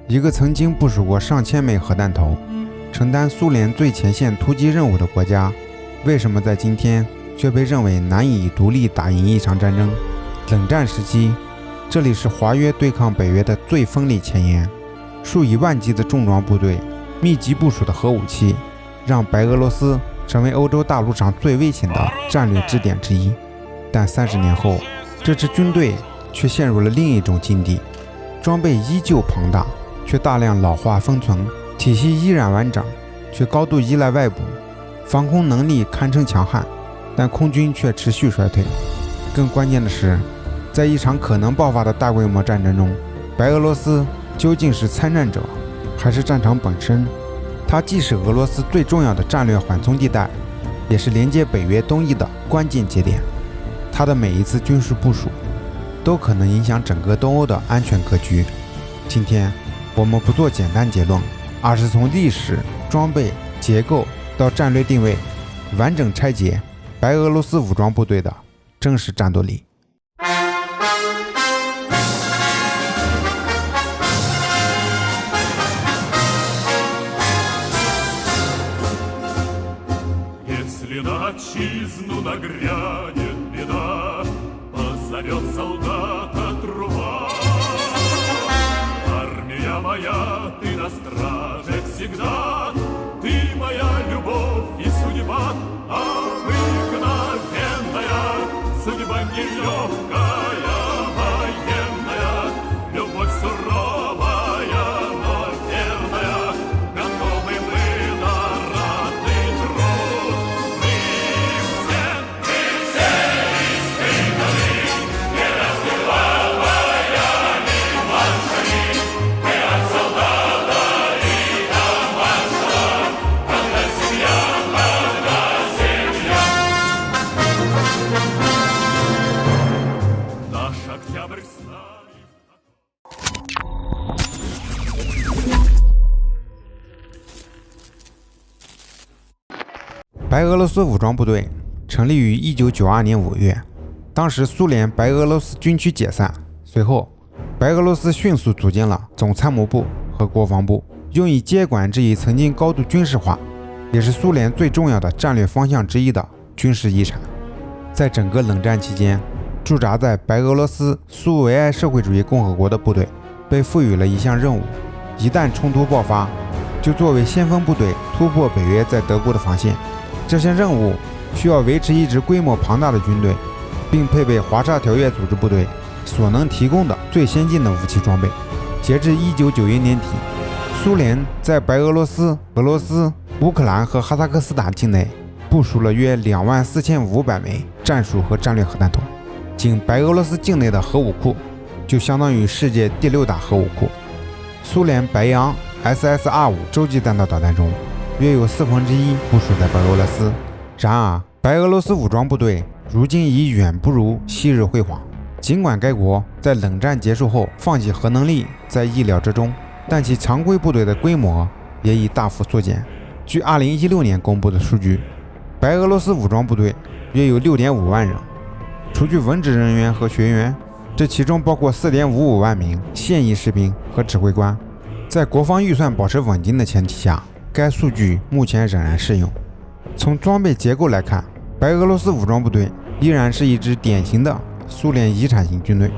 一个曾经部署过上千枚核弹头，承担苏联最前线突击任务的国家，为什么在今天却被认为难以独立打赢一场战争？冷战时期，这里是华约对抗北约的最锋利前沿，数以万计的重装部队，密集部署的核武器，让白俄罗斯成为欧洲大陆上最危险的战略支点之一。但30年后，这支军队却陷入了另一种境地，装备依旧庞大，却大量老化封存，体系依然完整，却高度依赖外部，防空能力堪称强悍，但空军却持续衰退。更关键的是，在一场可能爆发的大规模战争中，白俄罗斯究竟是参战者，还是战场本身？它既是俄罗斯最重要的战略缓冲地带，也是连接北约东翼的关键节点。它的每一次军事部署，都可能影响整个东欧的安全格局。今天，我们不做简单结论，而是从历史、装备、结构到战略定位，完整拆解白俄罗斯武装部队的真实战斗力。Если на отчизну нагрянет беда, позовет солдата труба. Армия моя, ты на страже всегда, ты моя любовь и судьба, обыкновенная, судьба нелегкая, военная, любовь суровая, но верная, готовы мы на ратный труд. Мы все испытаны, не разбивалаями маршами, мы от солдата и до маршала, когда семья, когда семья. Наш октябрь с нами. 白俄罗斯武装部队成立于1992年5月，当时苏联白俄罗斯军区解散，随后白俄罗斯迅速组建了总参谋部和国防部，用以接管这一曾经高度军事化，也是苏联最重要的战略方向之一的军事遗产。在整个冷战期间，驻扎在白俄罗斯苏维埃社会主义共和国的部队被赋予了一项任务，一旦冲突爆发，就作为先锋部队突破北约在德国的防线。这项任务需要维持一支规模庞大的军队，并配备华沙条约组织部队所能提供的最先进的武器装备。截至1991年底，苏联在白俄罗斯、俄罗斯、乌克兰和哈萨克斯坦境内部署了约24500枚战术和战略核弹头。仅白俄罗斯境内的核武库就相当于世界第6大核武库。苏联白杨 SSR-5 洲际弹道导弹中，约有1/4部署在白俄罗斯。然而，白俄罗斯武装部队如今已远不如昔日辉煌。尽管该国在冷战结束后放弃核能力在意料之中，但其常规部队的规模也已大幅缩减。据2016年公布的数据，白俄罗斯武装部队约有6.5万人，除去文职人员和学员，这其中包括4.55万名现役士兵和指挥官。在国防预算保持稳定的前提下，该数据目前仍然适用。从装备结构来看，白俄罗斯武装部队依然是一支典型的苏联遗产型军队。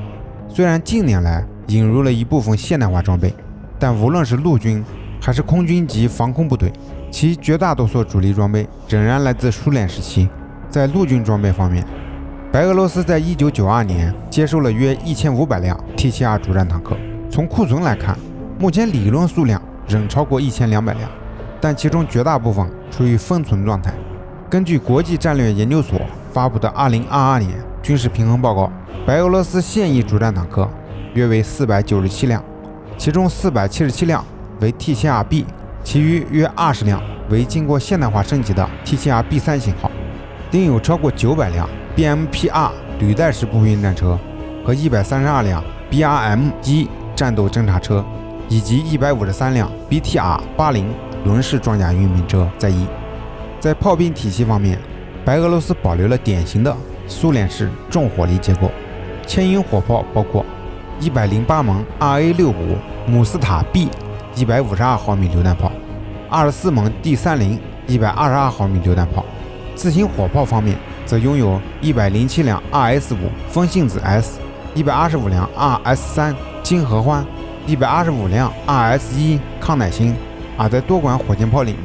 虽然近年来引入了一部分现代化装备，但无论是陆军还是空军及防空部队，其绝大多数主力装备仍然来自苏联时期。在陆军装备方面，白俄罗斯在1992年接收了约1500辆 T-72 主战坦克。从库存来看，目前理论数量仍超过1200辆，但其中绝大部分处于封存状态。根据国际战略研究所发布的2022年军事平衡报告，白俄罗斯现役主战坦克约为497辆，其中477辆为 T-72B， 其余约20辆为经过现代化升级的 T-72B3 型号，另有超过900辆 BMP-2 履带式步兵战车和132辆 BRM-1 战斗侦察车，以及153辆 BTR-80 轮式装甲运兵车在役。在炮兵体系方面，白俄罗斯保留了典型的苏联式重火力结构，牵引火炮包括108门 RA65 姆斯塔 B 152毫米榴弹炮，24门第30 122毫米榴弹炮。自行火炮方面，则拥有107辆 RS5 风信子 S、125辆 RS3 金合欢、125辆 RS1 康乃馨。在多管火箭炮领域，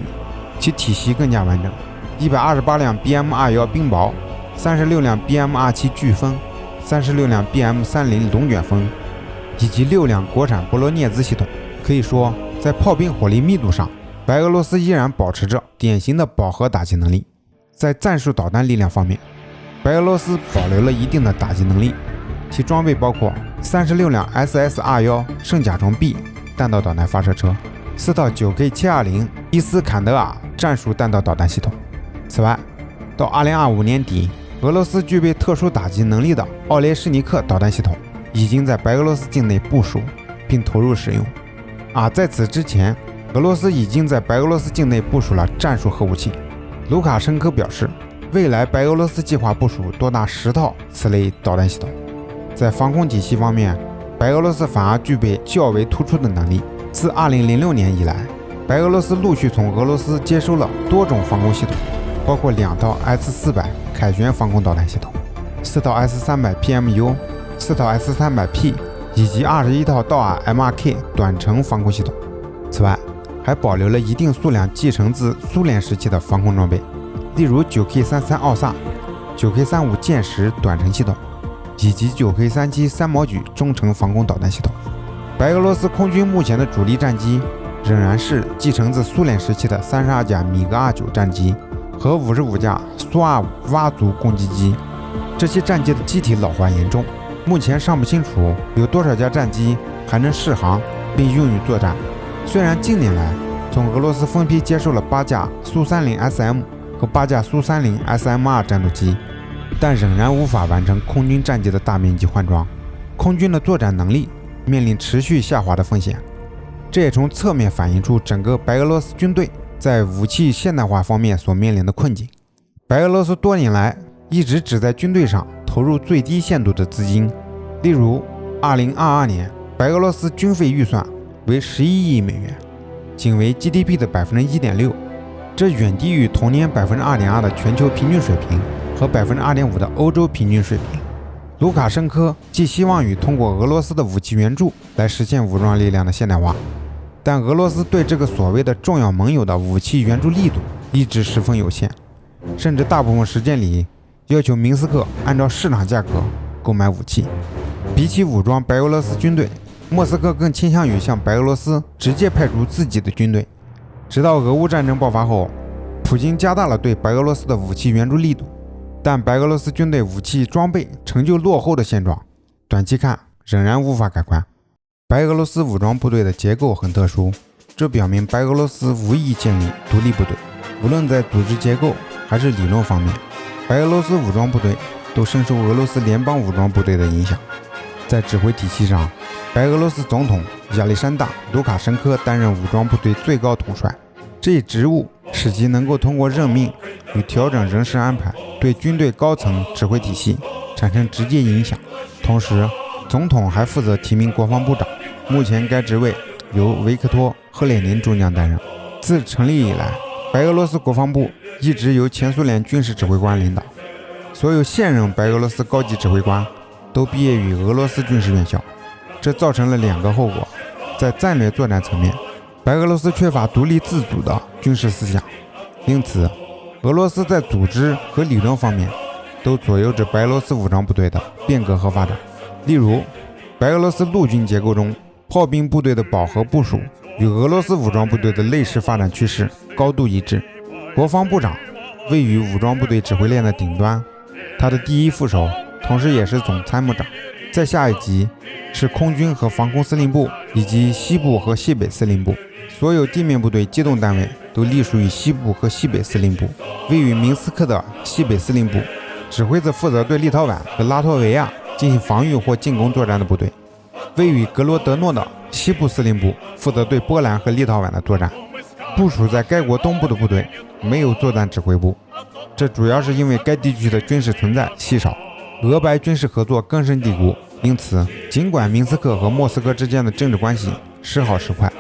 其体系更加完整，128辆 BM21 冰雹，36辆 BM27 飓风，36辆 BM30 龙卷风，以及6辆国产波罗涅兹系统。可以说，在炮兵火力密度上，白俄罗斯依然保持着典型的饱和打击能力。在战术导弹力量方面，白俄罗斯保留了一定的打击能力，其装备包括36辆 SSR-1圣甲虫 B 弹道导弹发射车，4套 9K720 伊斯坎德尔战术弹道导弹系统。此外，到2025年底，俄罗斯具备特殊打击能力的奥列什尼克导弹系统已经在白俄罗斯境内部署并投入使用。在此之前，俄罗斯已经在白俄罗斯境内部署了战术核武器。卢卡申科表示，未来白俄罗斯计划部署多达10套此类导弹系统。在防空体系方面，白俄罗斯反而具备较为突出的能力。自2006年以来，白俄罗斯陆续从俄罗斯接收了多种防空系统，包括2套 S-400凯旋防空导弹系统、4套 S-300 PMU、4套 S-300P 以及21套道尔 MRK 短程防空系统。此外，还保留了一定数量继承自苏联时期的防空装备，例如 9K33 奥萨、9K35箭石短程系统以及 9K37 三毛榉中程防空导弹系统。白俄罗斯空军目前的主力战机仍然是继承自苏联时期的32架米格29战机和55架苏25蛙族攻击机。这些战机的机体老化严重，目前尚不清楚有多少架战机还能适航并用于作战。虽然近年来从俄罗斯分批接受了8架苏30 SM 和8架苏30 SMR 战斗机，但仍然无法完成空军战机的大面积换装，空军的作战能力面临持续下滑的风险。这也从侧面反映出整个白俄罗斯军队在武器现代化方面所面临的困境。白俄罗斯多年来一直只在军队上投入最低限度的资金，例如2022年白俄罗斯军费预算为11亿美元，仅为 GDP 的 1.6%， 这远低于同年 2.2% 的全球平均水平和 2.5% 的欧洲平均水平。卢卡申科寄希望于通过俄罗斯的武器援助来实现武装力量的现代化，但俄罗斯对这个所谓的重要盟友的武器援助力度一直十分有限，甚至大部分时间里要求明斯克按照市场价格购买武器。比起武装白俄罗斯军队，莫斯科更倾向于向白俄罗斯直接派出自己的军队。直到俄乌战争爆发后，普京加大了对白俄罗斯的武器援助力度，但白俄罗斯军队武器装备成就落后的现状，短期看仍然无法改观。白俄罗斯武装部队的结构很特殊，这表明白俄罗斯无意建立独立部队，无论在组织结构还是理论方面，白俄罗斯武装部队都深受俄罗斯联邦武装部队的影响。在指挥体系上，白俄罗斯总统亚历山大·卢卡申科担任武装部队最高统帅，这一职务使其能够通过任命与调整人事安排，对军队高层指挥体系产生直接影响。同时，总统还负责提名国防部长，目前该职位由维克托·赫列宁中将担任。自成立以来，白俄罗斯国防部一直由前苏联军事指挥官领导，所有现任白俄罗斯高级指挥官都毕业于俄罗斯军事院校，这造成了2个后果。在战略作战层面，白俄罗斯缺乏独立自主的军事思想，因此俄罗斯在组织和理论方面都左右着白俄罗斯武装部队的变革和发展。例如，白俄罗斯陆军结构中炮兵部队的饱和部署与俄罗斯武装部队的类似发展趋势高度一致。国防部长位于武装部队指挥链的顶端，他的第一副手同时也是总参谋长。在下一级是空军和防空司令部以及西部和西北司令部，所有地面部队机动单位都隶属于西部和西北司令部。位于明斯克的西北司令部指挥着负责对立陶宛和拉脱维亚进行防御或进攻作战的部队。位于格罗德诺的西部司令部负责对波兰和立陶宛的作战。部署在该国东部的部队没有作战指挥部，这主要是因为该地区的军事存在稀少，俄白军事合作根深蒂固。因此，尽管明斯克和莫斯科之间的政治关系时好时坏，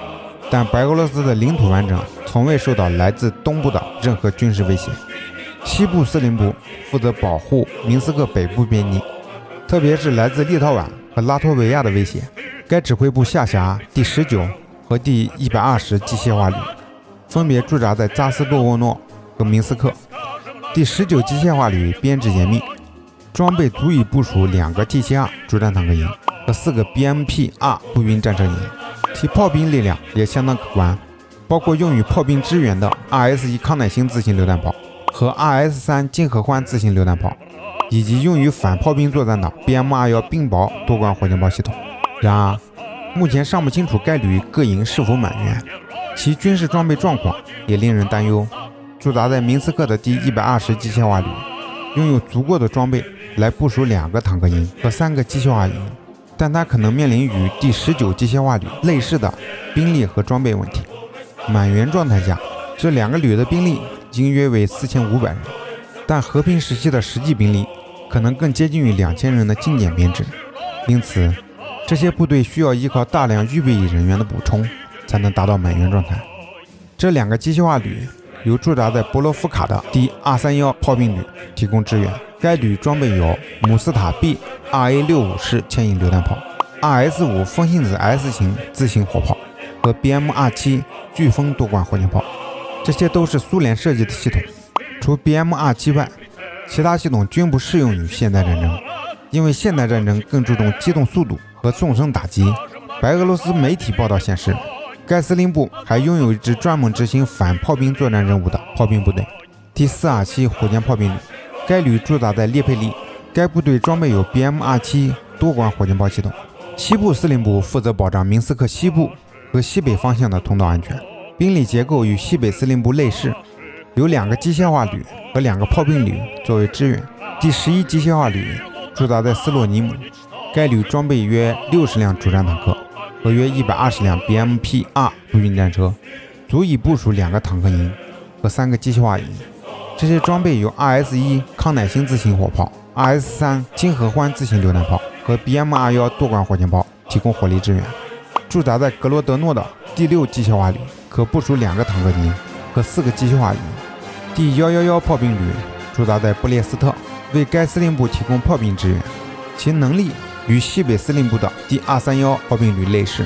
但白俄罗斯的领土完整从未受到来自东部的任何军事威胁。西部司令部负责保护明斯克北部边境，特别是来自立陶宛和拉脱维亚的威胁。该指挥部下辖第19和第120机械化旅，分别驻扎在扎斯多沃诺和明斯克。第19机械化旅编制严密，装备足以部署2个 T72 主战坦克营和4个 BMP-2 步兵战车营，其炮兵力量也相当可观，包括用于炮兵支援的 RS-1 康乃馨自行榴弹炮和 RS-3 金合欢自行榴弹炮，以及用于反炮兵作战的 BM-21 冰雹多管火箭炮系统。然而，目前尚不清楚该旅各营是否满员，其军事装备状况也令人担忧。驻扎在明斯克的第120机械化旅拥有足够的装备来部署2个坦克营和3个机械化营，但它可能面临与第19机械化旅类似的兵力和装备问题。满员状态下，这2个旅的兵力应约为4500人，但和平时期的实际兵力可能更接近于2000人的精简编制，因此这些部队需要依靠大量预备役人员的补充才能达到满员状态。这2个机械化旅由驻扎在博罗夫卡的第231炮兵旅提供支援，该旅装备有姆斯塔 B RA65 式牵引榴弹炮、RS-5 风信子 S 型自行火炮和 BM-27 飓风多管火箭炮，这些都是苏联设计的系统。除 BM-27 外，其他系统均不适用于现代战争，因为现代战争更注重机动速度和纵深打击。白俄罗斯媒体报道显示，该司令部还拥有一支专门执行反炮兵作战任务的炮兵部队——第427火箭炮兵旅。该旅驻扎在列佩利，该部队装备有 BM-27 多管火箭炮系统。西部司令部负责保障明斯克西部和西北方向的通道安全，兵力结构与西北司令部类似，有2个机械化旅和2个炮兵旅作为支援。第11机械化旅驻扎在斯洛尼姆，该旅装备约60辆主战坦克和约120辆 BMP-2 步兵战车，足以部署2个坦克营和3个机械化营。这些装备由 RS-1 康乃馨自行火炮、RS-3 金合欢自行榴弹炮和 BM-21 多管火箭炮提供火力支援。驻扎在格罗德诺的第6机械化旅可部署2个坦克营和4个机械化营。第111炮兵旅驻扎在布列斯特，为该司令部提供炮兵支援，其能力与西北司令部的第231炮兵旅类似。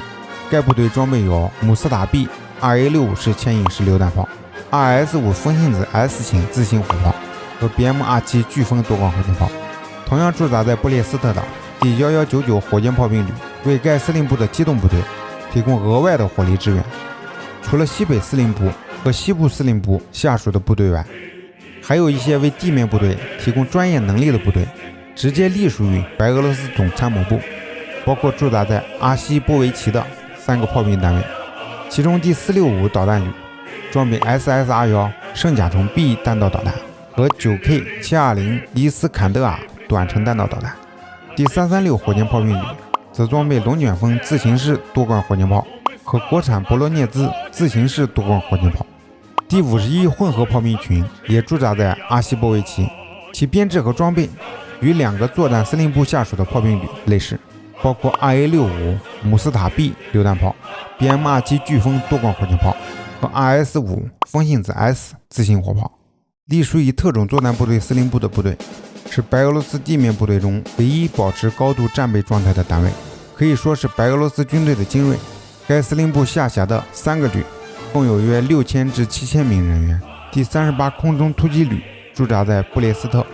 该部队装备有姆斯塔 B RA65 式牵引式榴弹炮、RS-5 风信子 S 型自行火炮和 BM-27 飓风多管火箭炮。同样驻扎在布列斯特的第1199火箭炮兵旅为该司令部的机动部队提供额外的火力支援。除了西北司令部和西部司令部下属的部队外，还有一些为地面部队提供专业能力的部队直接隶属于白俄罗斯总参谋部，包括驻扎在阿西波维奇的3个炮兵单位，其中第465导弹旅装备 SSR-1 圣甲虫 B 弹道导弹和 9K720 伊斯坎德尔短程弹道导弹。第336火箭炮兵旅则装备龙卷风自行式多管火箭炮和国产博罗涅兹自行式多管火箭炮。第51混合炮兵群也驻扎在阿西波维奇，其编制和装备与2个作战司令部下属的炮兵旅类似，包括 RA65 姆斯塔 B 榴弹炮、BM-27 飓风多管火箭炮和 RS-5 风信子 S 自行火炮。隶属于特种作战部队司令部的部队是白俄罗斯地面部队中唯一保持高度战备状态的单位，可以说是白俄罗斯军队的精锐。该司令部下辖的3个旅共有约6000至7000名人员。第38空中突击旅驻扎在布列斯特，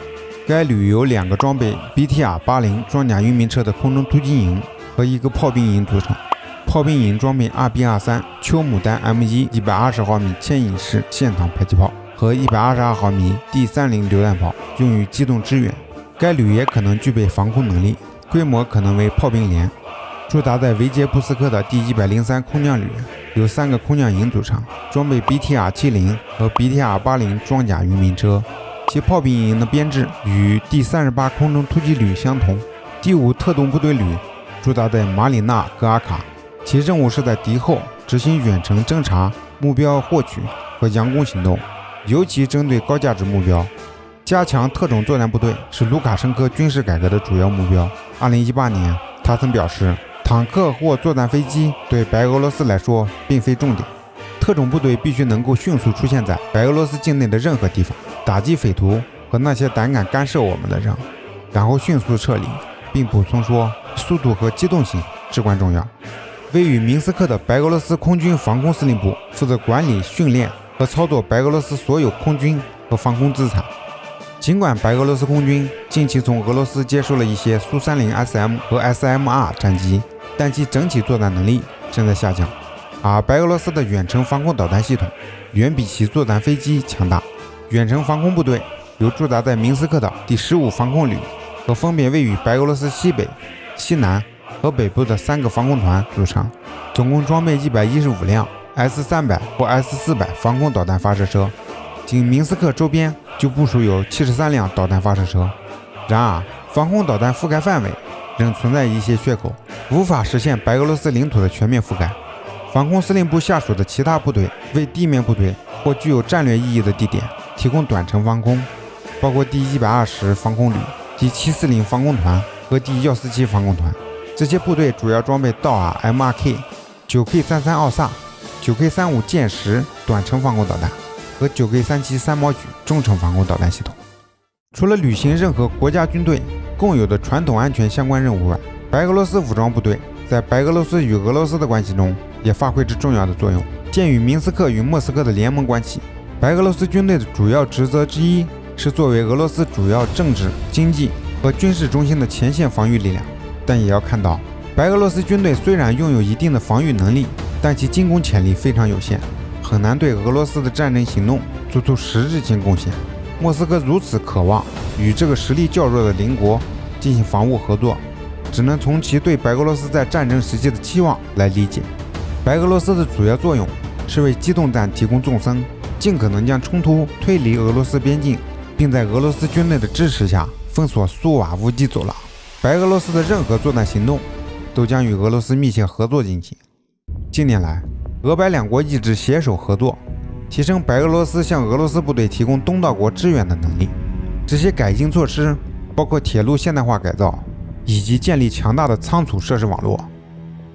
该旅由2个装备 BTR-80 装甲运兵车的空中突击营和1个炮兵营组成。炮兵营装备 RB-23 秋牡丹 M1 120毫米牵引式线膛迫击炮和122毫米第30榴弹炮，用于机动支援。该旅也可能具备防空能力，规模可能为炮兵连。驻扎在维杰布斯克的第103空降旅由3个空降营组成，装备 BTR-70 和 BTR-80 装甲运兵车，其炮兵营的编制与第38空中突击旅相同。第5特动部队旅驻扎在马里纳格阿卡，其任务是在敌后执行远程侦察、目标获取和佯攻行动，尤其针对高价值目标。加强特种作战部队是卢卡申科军事改革的主要目标。2018年，他曾表示，坦克或作战飞机对白俄罗斯来说并非重点，特种部队必须能够迅速出现在白俄罗斯境内的任何地方，打击匪徒和那些胆敢干涉我们的人，然后迅速撤离，并补充说，速度和机动性至关重要。位于明斯克的白俄罗斯空军防空司令部负责管理、训练和操作白俄罗斯所有空军和防空资产。尽管白俄罗斯空军近期从俄罗斯接收了一些苏 30SM 和 SMR 战机，但其整体作战能力正在下降，而白俄罗斯的远程防空导弹系统远比其作战飞机强大。远程防空部队由驻扎在明斯克的第15防空旅和分别位于白俄罗斯西北、西南和北部的3个防空团组成，总共装备115辆 S-300 或 S-400 防空导弹发射车，仅明斯克周边就部署有73辆导弹发射车。然而，防空导弹覆盖范围仍存在一些缺口，无法实现白俄罗斯领土的全面覆盖。防空司令部下属的其他部队为地面部队或具有战略意义的地点提供短程防空，包括第120防空旅、第740防空团和第147防空团。这些部队主要装备道尔 MRK、9K33奥萨、9K35剑10短程防空导弹和9K37三毛榉中程防空导弹系统。除了履行任何国家军队共有的传统安全相关任务外，白俄罗斯武装部队在白俄罗斯与俄罗斯的关系中也发挥着重要的作用。鉴于明斯克与莫斯科的联盟关系，白俄罗斯军队的主要职责之一是作为俄罗斯主要政治、经济和军事中心的前线防御力量。但也要看到，白俄罗斯军队虽然拥有一定的防御能力，但其进攻潜力非常有限，很难对俄罗斯的战争行动做出实质性贡献。莫斯科如此渴望与这个实力较弱的邻国进行防务合作，只能从其对白俄罗斯在战争时期的期望来理解。白俄罗斯的主要作用是为机动战提供纵深，尽可能将冲突推离俄罗斯边境，并在俄罗斯军队的支持下封锁苏瓦乌基走廊。白俄罗斯的任何作战行动都将与俄罗斯密切合作进行。近年来，俄白两国一直携手合作，提升白俄罗斯向俄罗斯部队提供东道国支援的能力。这些改进措施包括铁路现代化改造，以及建立强大的仓储设施网络，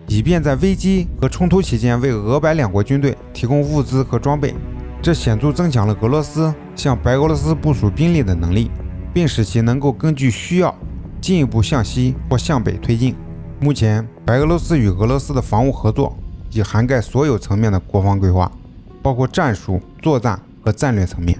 以便在危机和冲突期间为俄白两国军队提供物资和装备。这显著增强了俄罗斯向白俄罗斯部署兵力的能力，并使其能够根据需要进一步向西或向北推进。目前，白俄罗斯与俄罗斯的防务合作已涵盖所有层面的国防规划，包括战术、作战和战略层面。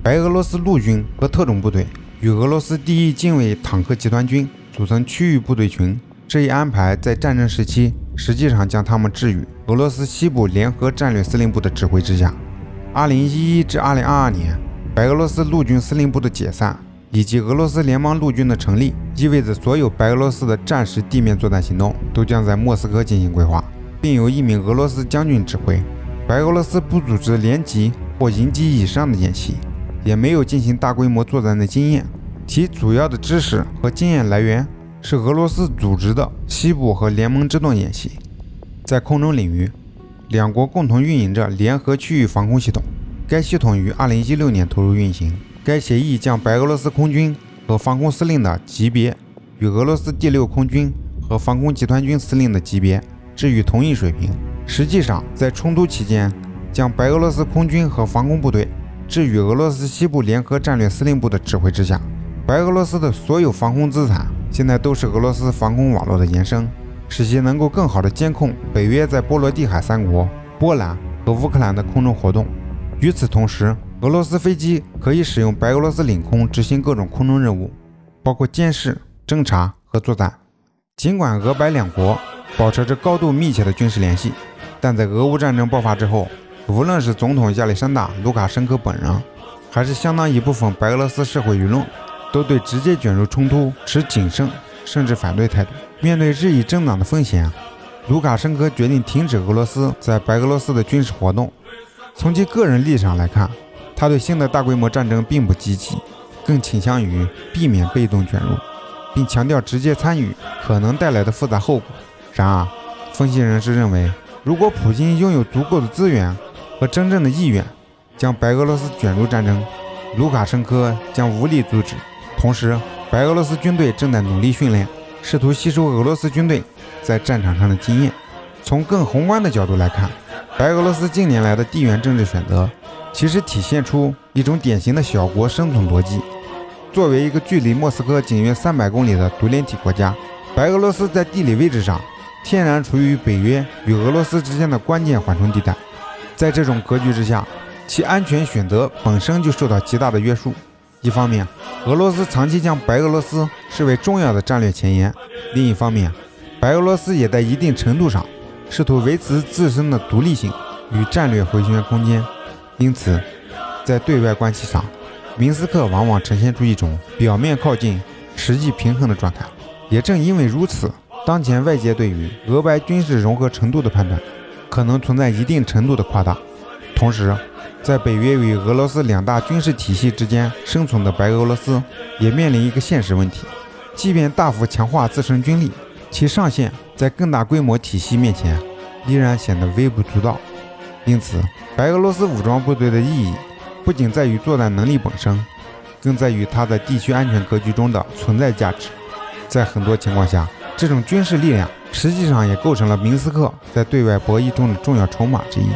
白俄罗斯陆军和特种部队与俄罗斯第一近卫坦克集团军组成区域部队群，这一安排在战争时期实际上将他们置于俄罗斯西部联合战略司令部的指挥之下。2011至2022年，白俄罗斯陆军司令部的解散以及俄罗斯联邦陆军的成立，意味着所有白俄罗斯的战时地面作战行动都将在莫斯科进行规划，并由一名俄罗斯将军指挥。白俄罗斯不组织连级或营级以上的演习，也没有进行大规模作战的经验，其主要的知识和经验来源是俄罗斯组织的西部和联盟之盾演习。在空中领域，两国共同运营着联合区域防空系统，该系统于2016年投入运行。该协议将白俄罗斯空军和防空司令的级别与俄罗斯第6空军和防空集团军司令的级别置于同一水平。实际上，在冲突期间，将白俄罗斯空军和防空部队置于俄罗斯西部联合战略司令部的指挥之下。白俄罗斯的所有防空资产现在都是俄罗斯防空网络的延伸，使其能够更好地监控北约在波罗的海3国、波兰和乌克兰的空中活动。与此同时，俄罗斯飞机可以使用白俄罗斯领空执行各种空中任务，包括监视、侦察和作战。尽管俄白两国保持着高度密切的军事联系，但在俄乌战争爆发之后，无论是总统亚历山大·卢卡申科本人，还是相当一部分白俄罗斯社会舆论，都对直接卷入冲突持谨慎甚至反对态度。面对日益增长的风险，卢卡申科决定停止俄罗斯在白俄罗斯的军事活动。从其个人立场来看，他对新的大规模战争并不积极，更倾向于避免被动卷入，并强调直接参与可能带来的复杂后果。然而，分析人士认为，如果普京拥有足够的资源和真正的意愿将白俄罗斯卷入战争，卢卡申科将无力阻止。同时，白俄罗斯军队正在努力训练，试图吸收俄罗斯军队在战场上的经验。从更宏观的角度来看，白俄罗斯近年来的地缘政治选择，其实体现出一种典型的小国生存逻辑。作为一个距离莫斯科仅约300公里的独联体国家，白俄罗斯在地理位置上天然处于北约与俄罗斯之间的关键缓冲地带。在这种格局之下，其安全选择本身就受到极大的约束。一方面，俄罗斯长期将白俄罗斯视为重要的战略前沿；另一方面，白俄罗斯也在一定程度上试图维持自身的独立性与战略回旋空间。因此，在对外关系上，明斯克往往呈现出一种表面靠近、实际平衡的状态。也正因为如此，当前外界对于俄白军事融合程度的判断可能存在一定程度的夸大。同时，在北约与俄罗斯两大军事体系之间生存的白俄罗斯也面临一个现实问题：即便大幅强化自身军力，其上限在更大规模体系面前依然显得微不足道。因此，白俄罗斯武装部队的意义不仅在于作战能力本身，更在于它在地区安全格局中的存在价值。在很多情况下，这种军事力量实际上也构成了明斯克在对外博弈中的重要筹码之一。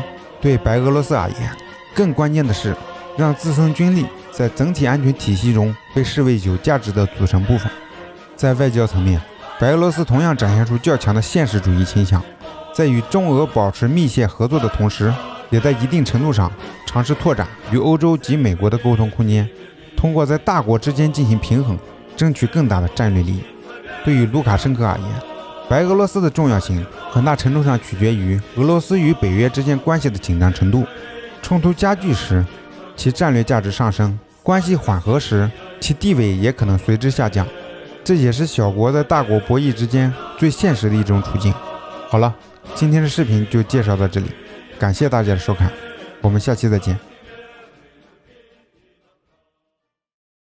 对白俄罗斯而言，更关键的是让自身军力在整体安全体系中被视为有价值的组成部分。在外交层面，白俄罗斯同样展现出较强的现实主义倾向，在与中俄保持密切合作的同时，也在一定程度上尝试拓展与欧洲及美国的沟通空间，通过在大国之间进行平衡，争取更大的战略利益。对于卢卡申科而言，白俄罗斯的重要性很大程度上取决于俄罗斯与北约之间关系的紧张程度。冲突加剧时，其战略价值上升；关系缓和时，其地位也可能随之下降。这也是小国在大国博弈之间最现实的一种处境。好了，今天的视频就介绍到这里，感谢大家的收看，我们下期再见。